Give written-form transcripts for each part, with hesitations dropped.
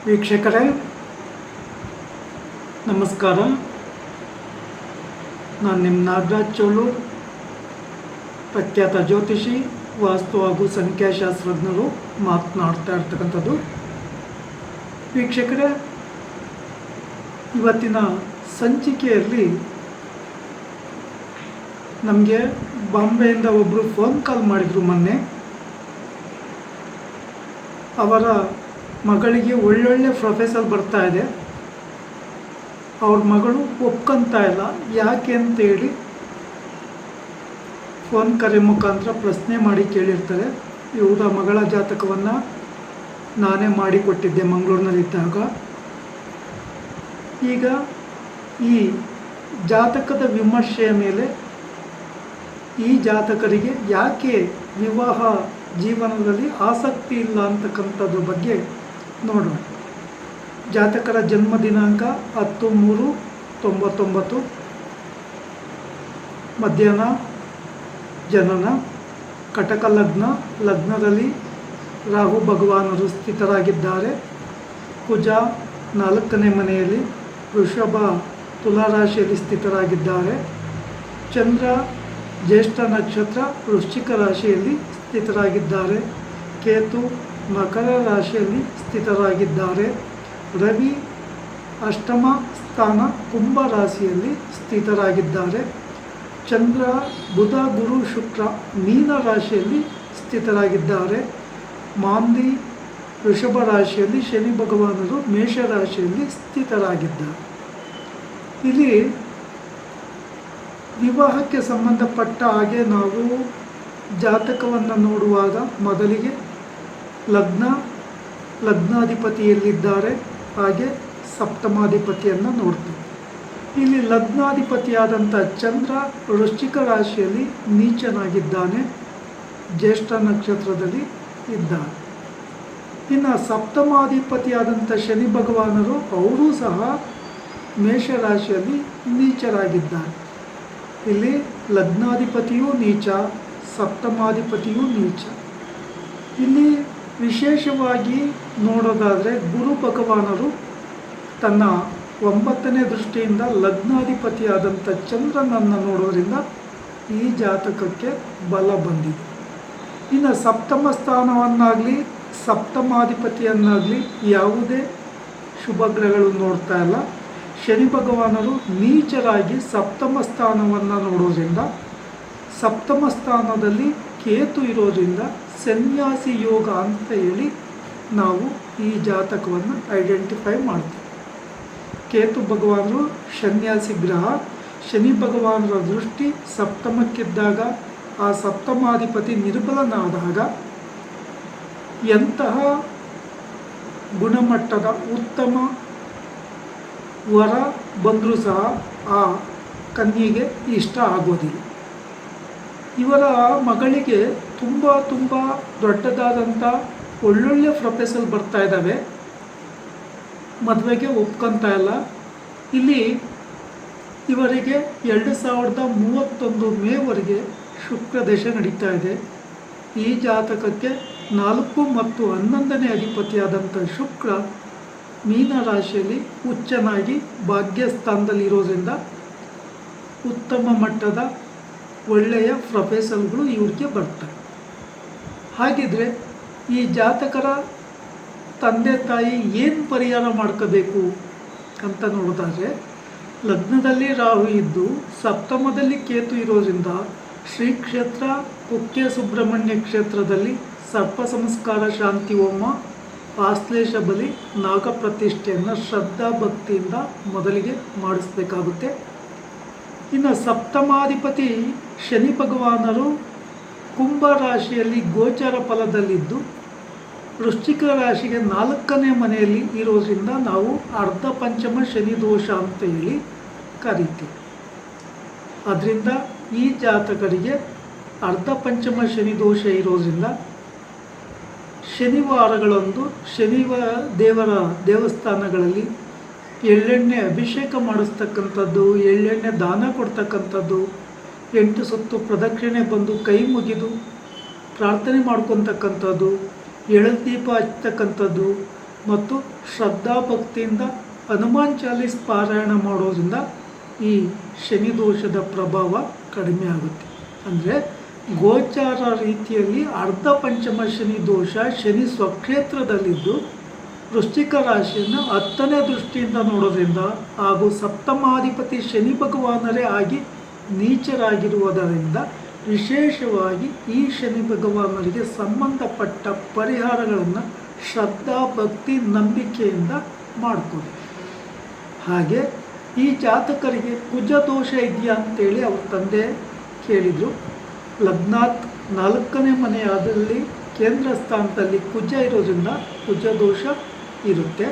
ವೀಕ್ಷಕರೇ ನಮಸ್ಕಾರ. ನಾನು ನಿಮ್ಮ ನಾಗರಾಜ್ ಚೋಳು, ಪ್ರಖ್ಯಾತ ಜ್ಯೋತಿಷಿ, ವಾಸ್ತು ಹಾಗೂ ಸಂಖ್ಯಾಶಾಸ್ತ್ರಜ್ಞರು ಮಾತನಾಡ್ತಾ ಇರ್ತಕ್ಕಂಥದ್ದು. ವೀಕ್ಷಕರೇ, ಇವತ್ತಿನ ಸಂಚಿಕೆಯಲ್ಲಿ ನಮಗೆ ಬಾಂಬೆಯಿಂದ ಒಬ್ಬರು ಫೋನ್ ಕಾಲ್ ಮಾಡಿದರು ಮೊನ್ನೆ. ಅವರ ಮಗಳಿಗೆ ಒಳ್ಳೊಳ್ಳೆ ಪ್ರೊಫೆಸರ್ ಬರ್ತಾ ಇದೆ, ಅವ್ರ ಮಗಳು ಒಪ್ಕೊಂತ ಇಲ್ಲ, ಯಾಕೆ ಅಂತೇಳಿ ಫೋನ್ ಕರೆ ಮುಖಾಂತರ ಪ್ರಶ್ನೆ ಮಾಡಿ ಕೇಳಿರ್ತಾರೆ. ಇವರ ಮಗಳ ಜಾತಕವನ್ನು ನಾನೇ ಮಾಡಿಕೊಟ್ಟಿದ್ದೆ ಮಂಗಳೂರಿನಲ್ಲಿದ್ದಾಗ. ಈಗ ಈ ಜಾತಕದ ವಿಮರ್ಶೆಯ ಮೇಲೆ ಈ ಜಾತಕರಿಗೆ ಯಾಕೆ ವಿವಾಹ ಜೀವನದಲ್ಲಿ ಆಸಕ್ತಿ ಇಲ್ಲ ಅಂತಕ್ಕಂಥದ್ರ ಬಗ್ಗೆ ನೋಡೋಣ. ಜಾತಕರ ಜನ್ಮ ದಿನಾಂಕ 10/3/99, ಮಧ್ಯಾಹ್ನ ಜನನ, ಕಟಕ ಲಗ್ನ, ಲಗ್ನದಲ್ಲಿ ರಾಹು ಭಗವಾನರು ಸ್ಥಿತರಾಗಿದ್ದಾರೆ. ಕುಜ 4ನೇ ಮನೆಯಲ್ಲಿ, ವೃಷಭ ತುಲಾ ರಾಶಿಯಲ್ಲಿ ಸ್ಥಿತರಾಗಿದ್ದಾರೆ. ಚಂದ್ರ ಜ್ಯೇಷ್ಠ ನಕ್ಷತ್ರ ವೃಶ್ಚಿಕ ರಾಶಿಯಲ್ಲಿ ಸ್ಥಿತರಾಗಿದ್ದಾರೆ. ಕೇತು ಮಕರ ರಾಶಿಯಲ್ಲಿ ಸ್ಥಿತರಾಗಿದ್ದಾರೆ. ರವಿ ಅಷ್ಟಮ ಸ್ಥಾನ ಕುಂಭ ರಾಶಿಯಲ್ಲಿ ಸ್ಥಿತರಾಗಿದ್ದಾರೆ. ಚಂದ್ರ ಬುಧ ಗುರು ಶುಕ್ರ ಮೀನ ರಾಶಿಯಲ್ಲಿ ಸ್ಥಿತರಾಗಿದ್ದಾರೆ. ಮಾಂದಿ ವೃಷಭ ರಾಶಿಯಲ್ಲಿ, ಶನಿ ಭಗವಾನರು ಮೇಷ ರಾಶಿಯಲ್ಲಿ ಸ್ಥಿತರಾಗಿದ್ದಾರೆ. ಇಲ್ಲಿ ವಿವಾಹಕ್ಕೆ ಸಂಬಂಧಪಟ್ಟ ಹಾಗೆ ನಾವು ಜಾತಕವನ್ನು ನೋಡುವಾಗ ಮೊದಲಿಗೆ ಲಗ್ನಾಧಿಪತಿಯಲ್ಲಿದ್ದಾರೆ, ಹಾಗೆ ಸಪ್ತಮಾಧಿಪತಿಯನ್ನು ನೋಡ್ತೀವಿ. ಇಲ್ಲಿ ಲಗ್ನಾಧಿಪತಿಯಾದಂಥ ಚಂದ್ರ ವೃಶ್ಚಿಕ ರಾಶಿಯಲ್ಲಿ ನೀಚನಾಗಿದ್ದಾನೆ, ಜ್ಯೇಷ್ಠ ನಕ್ಷತ್ರದಲ್ಲಿ ಇದ್ದಾನೆ. ಇನ್ನು ಸಪ್ತಮಾಧಿಪತಿಯಾದಂಥ ಶನಿ ಭಗವಾನರು ಅವರೂ ಸಹ ಮೇಷರಾಶಿಯಲ್ಲಿ ನೀಚರಾಗಿದ್ದಾರೆ. ಇಲ್ಲಿ ಲಗ್ನಾಧಿಪತಿಯೂ ನೀಚ, ಸಪ್ತಮಾಧಿಪತಿಯೂ ನೀಚ. ಇಲ್ಲಿ ವಿಶೇಷವಾಗಿ ನೋಡೋದಾದರೆ ಗುರು ಭಗವಾನರು ತನ್ನ 9ನೇ ದೃಷ್ಟಿಯಿಂದ ಲಗ್ನಾಧಿಪತಿಯಾದಂಥ ಚಂದ್ರನನ್ನು ನೋಡೋದ್ರಿಂದ ಈ ಜಾತಕಕ್ಕೆ ಬಲ ಬಂದಿದೆ. ಇನ್ನು ಸಪ್ತಮ ಸ್ಥಾನವನ್ನಾಗಲಿ ಸಪ್ತಮಾಧಿಪತಿಯನ್ನಾಗಲಿ ಯಾವುದೇ ಶುಭ ಗ್ರಹಗಳು ನೋಡ್ತಾ ಇಲ್ಲ. ಶನಿ ಭಗವಾನರು ನೀಚರಾಗಿ ಸಪ್ತಮ ಸ್ಥಾನವನ್ನು ನೋಡೋದ್ರಿಂದ, ಸಪ್ತಮ ಸ್ಥಾನದಲ್ಲಿ ಕೇತು ಇರೋದ್ರಿಂದ ಸನ್ಯಾಸಿ ಯೋಗ ಅಂತ ಹೇಳಿ ನಾವು ಈ ಜಾತಕವನ್ನು ಐಡೆಂಟಿಫೈ ಮಾಡ್ತೀವಿ. ಕೇತು ಭಗವಾನರು ಸನ್ಯಾಸಿ ಗ್ರಹ. ಶನಿ ಭಗವಾನರ ದೃಷ್ಟಿ ಸಪ್ತಮಕ್ಕಿದ್ದಾಗ, ಆ ಸಪ್ತಮಾಧಿಪತಿ ನಿರ್ಬಲನಾದಾಗ ಎಂತಹ ಗುಣಮಟ್ಟದ ಉತ್ತಮ ವರ ಬಂದರೂ ಸಹ ಆ ಕನ್ಯೆಗೆ ಇಷ್ಟ ಆಗೋದಿಲ್ಲ. ಇವರ ಮಗಳಿಗೆ ತುಂಬ ದೊಡ್ಡದಾದಂಥ ಒಳ್ಳೊಳ್ಳೆ ಪ್ರೊಫೆಸರ್ ಬರ್ತಾ ಇದ್ದಾವೆ, ಮದುವೆಗೆ ಒಪ್ಕೊತಾ ಇಲ್ಲ. ಇಲ್ಲಿ ಇವರಿಗೆ 2031 ಮೇವರೆಗೆ ಶುಕ್ರ ದಶೆ ನಡೀತಾ ಇದೆ. ಈ ಜಾತಕಕ್ಕೆ 4 ಮತ್ತು 11ನೇ ಅಧಿಪತಿಯಾದಂಥ ಶುಕ್ರ ಮೀನ ರಾಶಿಯಲ್ಲಿ ಉಚ್ಚನಾಗಿ ಭಾಗ್ಯಸ್ಥಾನದಲ್ಲಿ ಇರೋದ್ರಿಂದ ಉತ್ತಮ ಮಟ್ಟದ ಒಳ್ಳೆಯ ಪ್ರೊಫೆಸರ್ಗಳು ಇವ್ರಿಗೆ ಬರ್ತಾರೆ. ಹಾಗಿದ್ರೆ ಈ ಜಾತಕರ ತಂದೆ ತಾಯಿ ಏನು ಪರಿಹಾರ ಮಾಡ್ಕೋಬೇಕು ಅಂತ ನೋಡೋದಾದರೆ, ಲಗ್ನದಲ್ಲಿ ರಾಹು ಇದ್ದು ಸಪ್ತಮದಲ್ಲಿ ಕೇತು ಇರೋದ್ರಿಂದ ಶ್ರೀ ಕ್ಷೇತ್ರ ಕುಕ್ಕೆ ಸುಬ್ರಹ್ಮಣ್ಯ ಕ್ಷೇತ್ರದಲ್ಲಿ ಸರ್ಪ ಸಂಸ್ಕಾರ ಶಾಂತಿ ಹೋಮ, ಆಶ್ಲೇಷ ಬಲಿ, ನಾಗಪ್ರತಿಷ್ಠೆಯನ್ನು ಶ್ರದ್ಧಾ ಭಕ್ತಿಯಿಂದ ಮೊದಲಿಗೆ ಮಾಡಿಸ್ಬೇಕಾಗುತ್ತೆ. ಇನ್ನು ಸಪ್ತಮಾಧಿಪತಿ ಶನಿ ಭಗವಾನರು ಕುಂಭ ರಾಶಿಯಲ್ಲಿ ಗೋಚರ ಫಲದಲ್ಲಿದ್ದು ವೃಶ್ಚಿಕ ರಾಶಿಗೆ 4ನೇ ಮನೆಯಲ್ಲಿ ಇರೋದ್ರಿಂದ ನಾವು ಅರ್ಧ ಪಂಚಮ ಶನಿ ದೋಷ ಅಂತ ಹೇಳಿ ಕರಿತೀವಿ. ಅದರಿಂದ ಈ ಜಾತಕರಿಗೆ ಅರ್ಧ ಪಂಚಮ ಶನಿ ದೋಷ ಇರೋದ್ರಿಂದ ಶನಿವಾರಗಳಂದು ದೇವರ ದೇವಸ್ಥಾನಗಳಲ್ಲಿ ಎಳ್ಳೆಣ್ಣೆ ಅಭಿಷೇಕ ಮಾಡಿಸ್ತಕ್ಕಂಥದ್ದು, ಎಳ್ಳೆಣ್ಣೆ ದಾನ ಕೊಡ್ತಕ್ಕಂಥದ್ದು, 8 ಸುತ್ತು ಪ್ರದಕ್ಷಿಣೆ ಬಂದು ಕೈ ಮುಗಿದು ಪ್ರಾರ್ಥನೆ ಮಾಡ್ಕೊತಕ್ಕಂಥದ್ದು, ಎಳದೀಪ ಹಚ್ತಕ್ಕಂಥದ್ದು, ಮತ್ತು ಶ್ರದ್ಧಾಭಕ್ತಿಯಿಂದ ಹನುಮಾನ್ ಚಾಲೀಸ್ ಪಾರಾಯಣ ಮಾಡೋದ್ರಿಂದ ಈ ಶನಿ ದೋಷದ ಪ್ರಭಾವ ಕಡಿಮೆ ಆಗುತ್ತೆ. ಅಂದರೆ ಗೋಚಾರ ರೀತಿಯಲ್ಲಿ ಅರ್ಧ ಪಂಚಮ ಶನಿ ದೋಷ ಶನಿ ಸ್ವಕ್ಷೇತ್ರದಲ್ಲಿದ್ದು ವೃಶ್ಚಿಕ ರಾಶಿಯನ್ನು 10ನೇ ದೃಷ್ಟಿಯಿಂದ ನೋಡೋದ್ರಿಂದ ಹಾಗೂ ಸಪ್ತಮಾಧಿಪತಿ ಶನಿ ಭಗವಾನರೇ ಆಗಿ ನೀಚರಾಗಿರುವುದರಿಂದ ವಿಶೇಷವಾಗಿ ಈ ಶನಿ ಭಗವಾನರಿಗೆ ಸಂಬಂಧಪಟ್ಟ ಪರಿಹಾರಗಳನ್ನು ಶ್ರದ್ಧಾ ಭಕ್ತಿ ನಂಬಿಕೆಯಿಂದ ಮಾಡಿಕೊಳ್ಳಿ. ಹಾಗೆ ಈ ಜಾತಕರಿಗೆ ಕುಜ ದೋಷ ಇದೆಯಾ ಅಂತೇಳಿ ಅವ್ರ ತಂದೆ ಕೇಳಿದರು. ಲಗ್ನಾತ್ 4ನೇ ಮನೆಯಾದಲ್ಲಿ ಕೇಂದ್ರ ಸ್ಥಾನದಲ್ಲಿ ಕುಜ ಇರೋದ್ರಿಂದ ಕುಜ ದೋಷ ಇರುತ್ತೆ.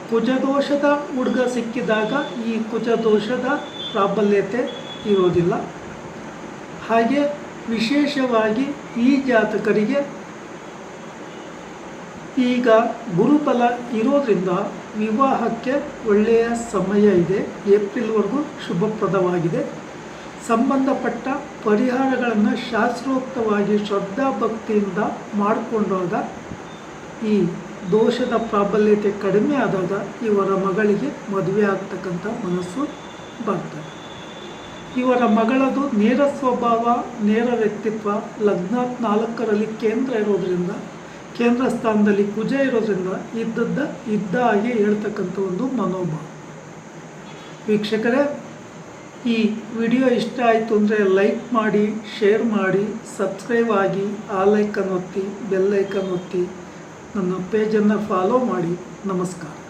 ಕುಜದೋಷದ ಹುಡುಗ ಸಿಕ್ಕಿದಾಗ ಈ ಕುಜದೋಷದ ಪ್ರಾಬಲ್ಯತೆ ಇರೋದಿಲ್ಲ. ಹಾಗೆ ವಿಶೇಷವಾಗಿ ಈ ಜಾತಕರಿಗೆ ಈಗ ಗುರುಬಲ ಇರೋದ್ರಿಂದ ವಿವಾಹಕ್ಕೆ ಒಳ್ಳೆಯ ಸಮಯ ಇದೆ. ಏಪ್ರಿಲ್ವರೆಗೂ ಶುಭಪ್ರದವಾಗಿದೆ. ಸಂಬಂಧಪಟ್ಟ ಪರಿಹಾರಗಳನ್ನು ಶಾಸ್ತ್ರೋಕ್ತವಾಗಿ ಶ್ರದ್ಧಾಭಕ್ತಿಯಿಂದ ಮಾಡಿಕೊಂಡಾಗ ಈ ದೋಷದ ಪ್ರಾಬಲ್ಯತೆ ಕಡಿಮೆ ಆದಾಗ ಇವರ ಮಗಳಿಗೆ ಮದುವೆ ಆಗ್ತಕ್ಕಂಥ ಮನಸ್ಸು ಬರ್ತದೆ. ಇವರ ಮಗಳದು ನೇರ ಸ್ವಭಾವ, ನೇರ ವ್ಯಕ್ತಿತ್ವ, ಲಗ್ನಾತ್ 4ರಲ್ಲಿ ಕೇಂದ್ರ ಇರೋದ್ರಿಂದ, ಕೇಂದ್ರ ಸ್ಥಾನದಲ್ಲಿ ಕುಜ ಇರೋದ್ರಿಂದ ಇದ್ದ ಹಾಗೆ ಹೇಳ್ತಕ್ಕಂಥ ಒಂದು ಮನೋಭಾವ. ವೀಕ್ಷಕರೇ, ಈ ವಿಡಿಯೋ ಇಷ್ಟ ಆಯಿತು ಅಂದರೆ ಲೈಕ್ ಮಾಡಿ, ಶೇರ್ ಮಾಡಿ, ಸಬ್ಸ್ಕ್ರೈಬ್ ಆಗಿ, ಆಲ್ ಐಕನ್ ಒತ್ತಿ, ಬೆಲ್ ಐಕನ್ ಒತ್ತಿ, ನನ್ನ ಪೇಜನ್ನು ಫಾಲೋ ಮಾಡಿ. ನಮಸ್ಕಾರ.